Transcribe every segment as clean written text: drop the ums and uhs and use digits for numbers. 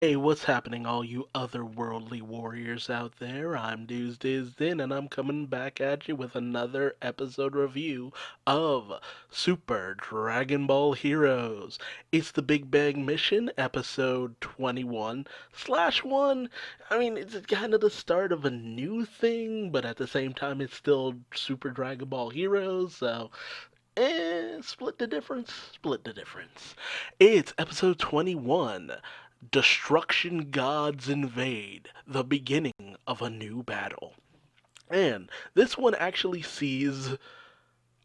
Hey, what's happening, all you otherworldly warriors out there? I'm Duuz-Diz-Din, and I'm coming back at you with another episode review of Super Dragon Ball Heroes. It's the Big Bang Mission, episode 21 slash 1. I mean, it's kind of the start of a new thing, but at the same time, it's still Super Dragon Ball Heroes, so split the difference. Split the difference. It's episode 21. Destruction Gods Invade. The beginning of a new battle. And this one actually sees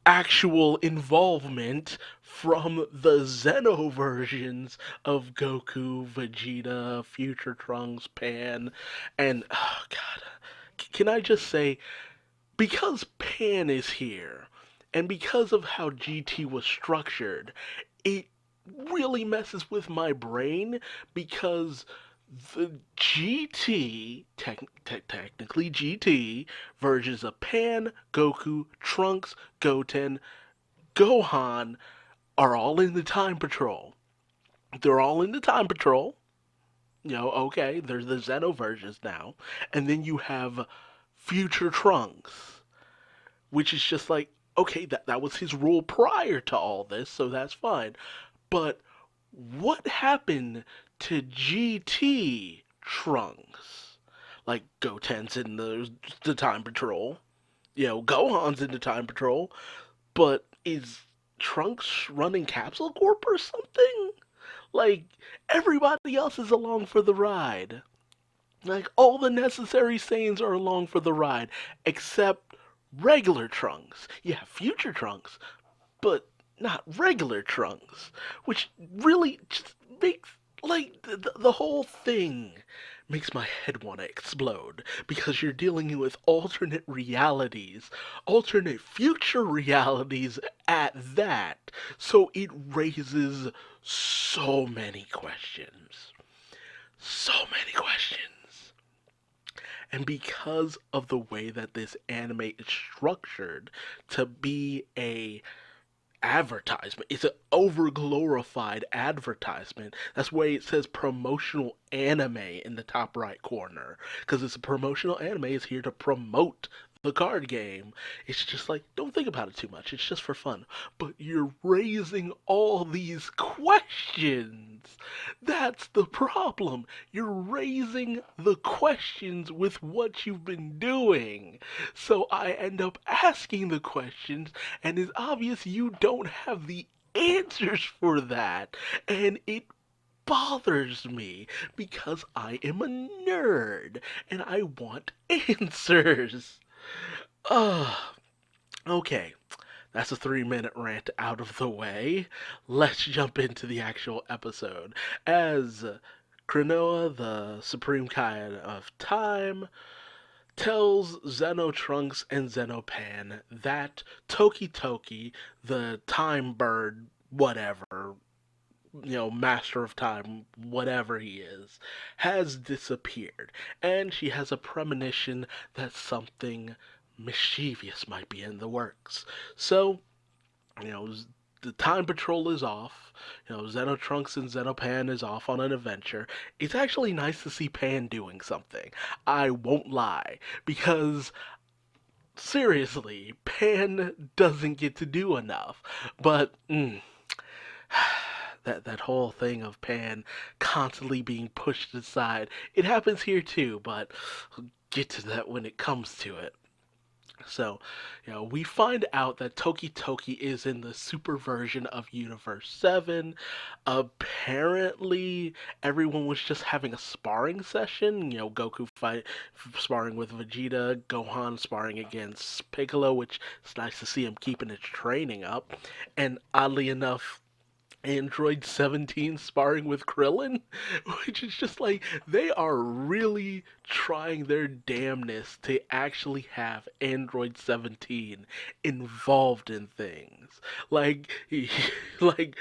actual involvement from the Zeno versions of Goku, Vegeta, Future Trunks, Pan, and oh god, can I just say, because Pan is here, and because of how GT was structured, it really messes with my brain because the technically GT versions of Pan, Goku, Trunks, Goten, Gohan are all in the Time Patrol. They're all in the Time Patrol. Okay, there's the Zeno versions now. And then you have Future Trunks, which is just like, okay, that was his rule prior to all this, so that's fine. But what happened to GT Trunks? Like Goten's in the Time Patrol, Gohan's in the Time Patrol, but is Trunks running Capsule Corp or something? Like everybody else is along for the ride. Like all the necessary Saiyans are along for the ride, except regular Trunks. You have future Trunks, but not regular Trunks, which really just makes like the whole thing makes my head want to explode because you're dealing with alternate realities, alternate future realities at that. So it raises so many questions. So many questions. And because of the way that this anime is structured to be a advertisement. It's an over glorified advertisement. That's why it says promotional anime in the top right corner. Because it's a promotional anime, it's here to promote the card game. It's just like, don't think about it too much. It's just for fun. But you're raising all these questions. That's the problem. You're raising the questions with what you've been doing. So I end up asking the questions, and it's obvious you don't have the answers for that. And it bothers me because I am a nerd and I want answers. Ugh. Okay, that's a 3 minute rant out of the way. Let's jump into the actual episode. As Krinoa, the Supreme Kaion of Time, tells Xenotrunks and Xenopan that Toki Toki, the time bird, whatever, master of time, whatever he is, has disappeared. And she has a premonition that something mischievous might be in the works. So, you know, the Time Patrol is off. Xenotrunks and Xenopan is off on an adventure. It's actually nice to see Pan doing something. I won't lie, because seriously, Pan doesn't get to do enough. But that whole thing of Pan constantly being pushed aside, it happens here too. But we'll get to that when it comes to it. So, we find out that Toki Toki is in the super version of Universe 7. Apparently, everyone was just having a sparring session. Goku sparring with Vegeta, Gohan sparring against Piccolo, which is nice to see him keeping his training up. And oddly enough, Android 17 sparring with Krillin, which is just like they are really trying their damnness to actually have Android 17 involved in things. Like like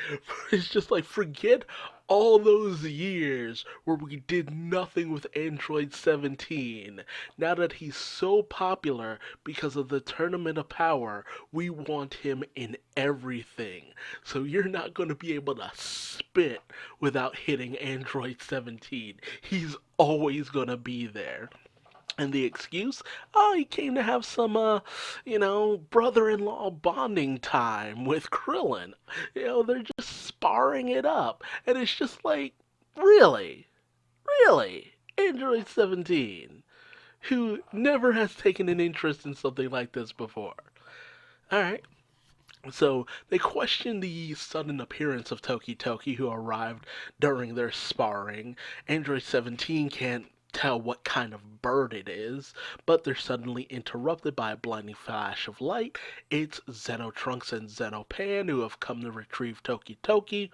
it's just like forget all those years where we did nothing with Android 17, now that he's so popular because of the Tournament of Power, we want him in everything. So you're not going to be able to spit without hitting Android 17. He's always going to be there. And the excuse? Oh, he came to have some, brother-in-law bonding time with Krillin. They're just sparring it up. And it's just like, really? Really? Android 17, who never has taken an interest in something like this before. Alright, so they question the sudden appearance of Toki Toki, who arrived during their sparring. Android 17 can't tell what kind of bird it is, but they're suddenly interrupted by a blinding flash of light. It's Xenotrunks and Xenopan who have come to retrieve Toki Toki.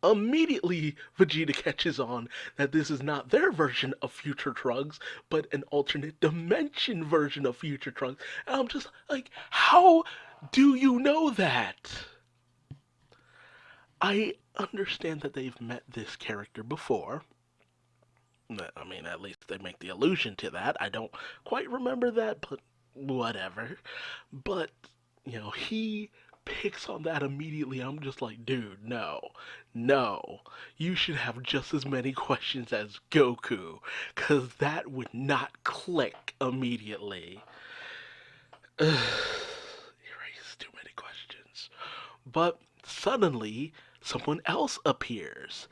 Immediately, Vegeta catches on that this is not their version of Future Trunks, but an alternate dimension version of Future Trunks. And I'm just like, how do you know that? I understand that they've met this character before. I mean, at least they make the allusion to that. I don't quite remember that, but whatever. But, he picks on that immediately. I'm just like, dude, no. No. You should have just as many questions as Goku, because that would not click immediately. Erase too many questions. But suddenly, someone else appears.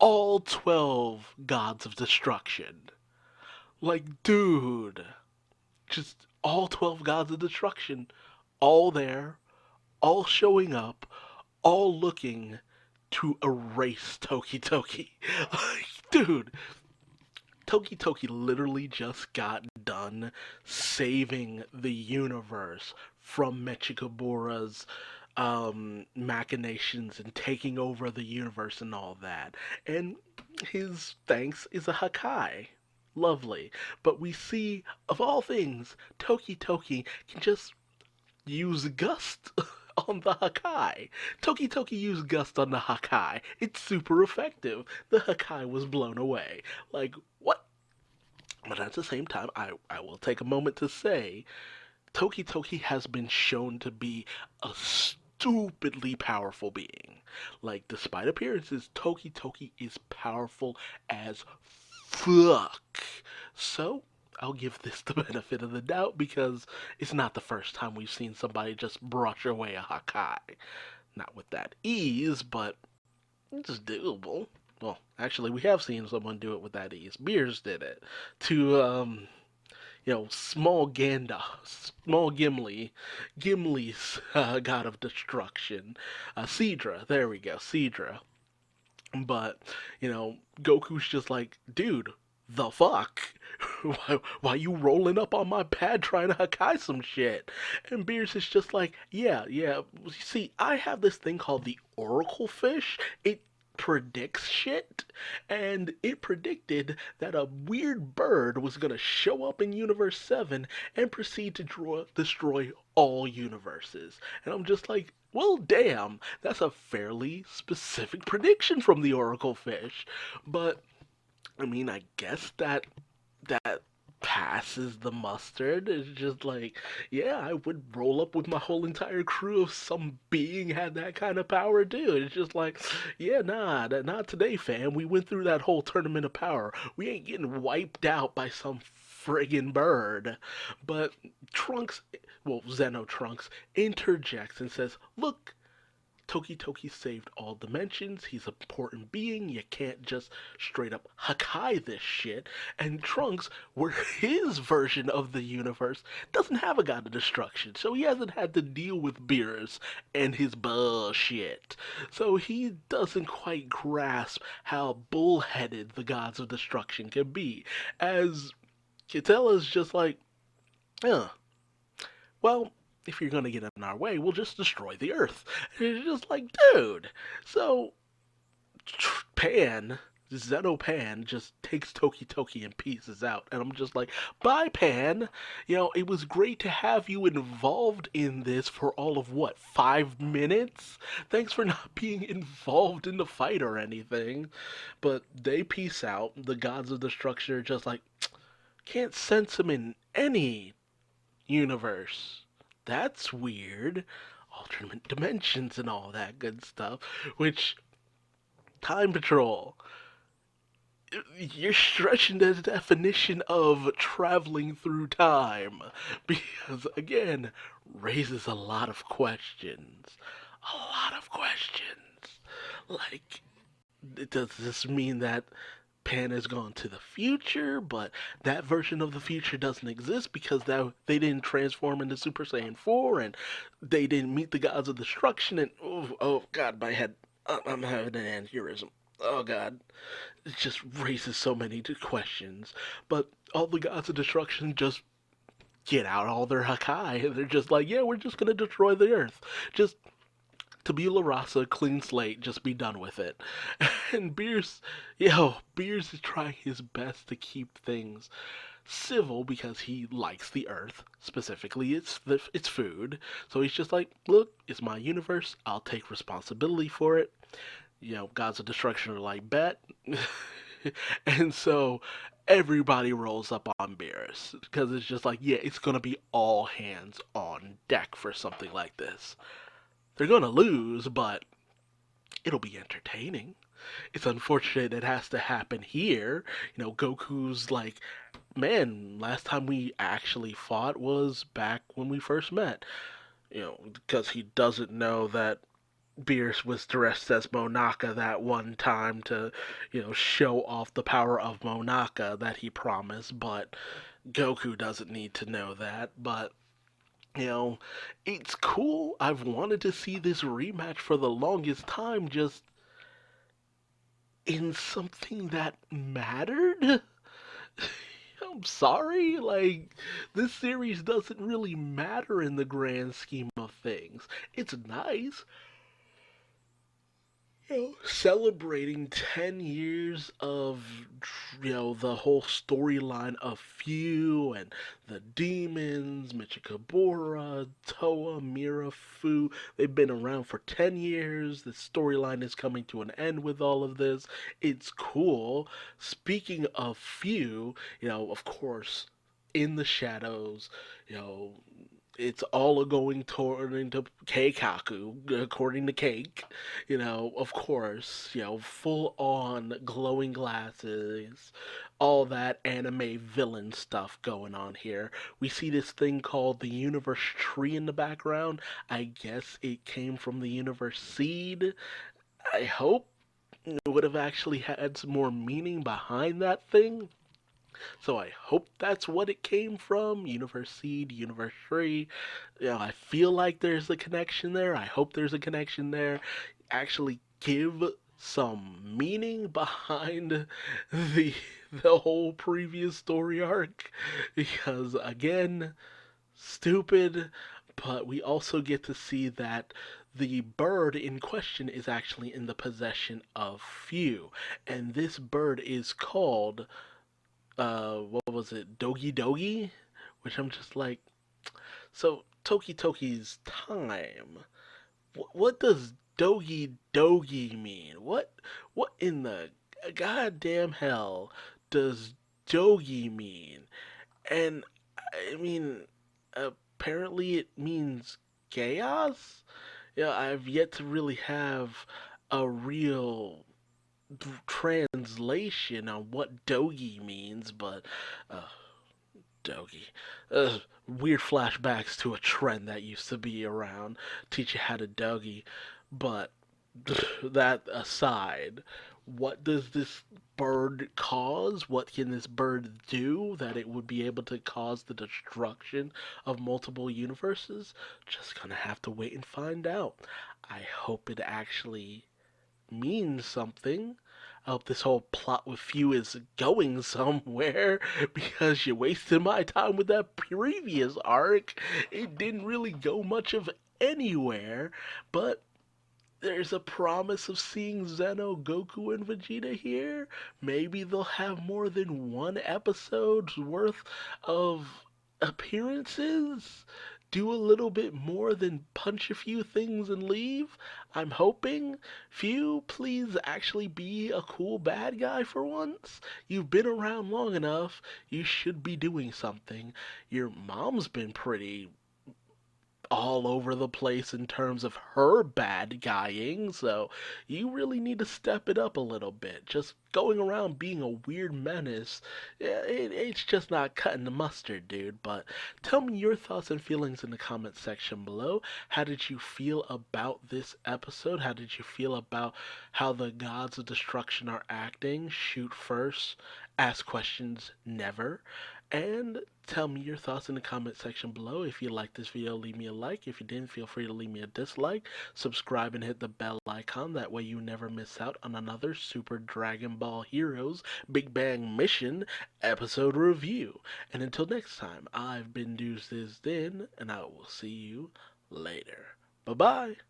All 12 gods of destruction. Like, dude, just all 12 gods of destruction, all there, all showing up, all looking to erase Toki Toki. Like, dude, Toki Toki literally just got done saving the universe from Mechikabura's machinations and taking over the universe and all that. And his thanks is a Hakai. Lovely. But we see, of all things, Toki Toki can just use Gust on the Hakai. Toki Toki used Gust on the Hakai. It's super effective. The Hakai was blown away. Like, what? But at the same time, I will take a moment to say, Toki Toki has been shown to be a stupidly powerful being. Like, despite appearances, Toki Toki is powerful as fuck. So, I'll give this the benefit of the doubt because it's not the first time we've seen somebody just brush away a Hakai. Not with that ease, but it's doable. Well, actually, we have seen someone do it with that ease. Beers did it to, small Gimli's god of destruction, Cedra. There we go, Cedra. But Goku's just like, dude, the fuck? Why you rolling up on my pad trying to Hakai some shit? And Beers is just like, yeah. See, I have this thing called the Oracle Fish. It predicts shit, and it predicted that a weird bird was going to show up in Universe 7 and proceed to destroy all universes. And I'm just like, well, damn, that's a fairly specific prediction from the Oracle Fish. But, I mean, I guess that passes the mustard. It's just like, yeah, I would roll up with my whole entire crew if some being had that kind of power too. It's just like, yeah, nah, not today, fam. We went through that whole tournament of power. We ain't getting wiped out by some friggin' bird. But Zeno Trunks interjects and says, look, Toki Toki saved all dimensions. He's an important being. You can't just straight up Hakai this shit. And Trunks, where his version of the universe doesn't have a god of destruction, so he hasn't had to deal with Beerus and his bullshit. So he doesn't quite grasp how bullheaded the gods of destruction can be. As Kitella's just like, well, if you're gonna get in our way, we'll just destroy the Earth. And it's just like, dude. So Pan Zeno Pan just takes Toki Toki and pieces out. And I'm just like, bye, Pan. It was great to have you involved in this for all of what, 5 minutes? Thanks for not being involved in the fight or anything. But they peace out. The gods of destruction are just like, can't sense him in any universe. That's weird. Alternate dimensions and all that good stuff. Which, Time Patrol, you're stretching the definition of traveling through time because again raises a lot of questions, like, does this mean that Pan has gone to the future, but that version of the future doesn't exist because they didn't transform into Super Saiyan 4 and they didn't meet the gods of destruction and oh god, my head, I'm having an aneurysm. Oh god, it just raises so many questions. But all the gods of destruction just get out all their Hakai and they're just like, yeah, we're just gonna destroy the earth. Just tabula rasa, clean slate, just be done with it. And Beers is trying his best to keep things civil because he likes the earth. Specifically, it's food. So he's just like, look, it's my universe. I'll take responsibility for it. Gods of destruction are like, bet. And so everybody rolls up on Beerus because it's just like, yeah, it's gonna be all hands on deck for something like this. They're gonna lose, but it'll be entertaining. It's unfortunate it has to happen here. Goku's like, man, last time we actually fought was back when we first met. Because he doesn't know that Beerus was dressed as Monaka that one time to, show off the power of Monaka that he promised, but Goku doesn't need to know that. But, it's cool. I've wanted to see this rematch for the longest time, just in something that mattered. I'm sorry, like, this series doesn't really matter in the grand scheme of things. It's nice, celebrating 10 years of, the whole storyline of Few and the demons, Michikabura, Toa, Mira, Fu. They've been around for 10 years. The storyline is coming to an end with all of this. It's cool. Speaking of Few, of course, in the shadows, you know, it's all going toward into Keikaku, according to Cake. Of course, full on glowing glasses, all that anime villain stuff going on here. We see this thing called the universe tree in the background. I guess it came from the universe seed. I hope it would have actually had some more meaning behind that thing. So I hope that's what it came from. Universe Seed, Universe Tree. I feel like there's a connection there. I hope there's a connection there. Actually give some meaning behind the the whole previous story arc. Because again, stupid, but we also get to see that the bird in question is actually in the possession of Few. And this bird is called what was it, Dogi Dogi? Which I'm just like, so Toki Toki's time. What does Dogi Dogi mean? What in the goddamn hell does Dogi mean? And I mean, apparently it means chaos. I've yet to really have a real translation on what Dogi means, but uh, Dogi. Weird flashbacks to a trend that used to be around. Teach you how to Dogi. But that aside, what does this bird cause? What can this bird do that it would be able to cause the destruction of multiple universes? Just gonna have to wait and find out. I hope it actually means something. I hope this whole plot with Few is going somewhere because you wasted my time with that previous arc. It didn't really go much of anywhere, but there's a promise of seeing Zeno, Goku, and Vegeta here. Maybe they'll have more than one episode's worth of appearances. Do a little bit more than punch a few things and leave. I'm hoping. Few, please actually be a cool bad guy for once. You've been around long enough. You should be doing something. Your mom's been pretty all over the place in terms of her bad guying, so you really need to step it up a little bit. Just going around being a weird menace, it's just not cutting the mustard, dude. But tell me your thoughts and feelings in the comment section below. How did you feel about this episode? How did you feel about how the gods of destruction are acting? Shoot first, ask questions never. And tell me your thoughts in the comment section below. If you liked this video, leave me a like. If you didn't, feel free to leave me a dislike. Subscribe and hit the bell icon. That way you never miss out on another Super Dragon Ball Heroes Big Bang Mission episode review. And until next time, I've been Duuz-Diz-Din, and I will see you later. Bye-bye.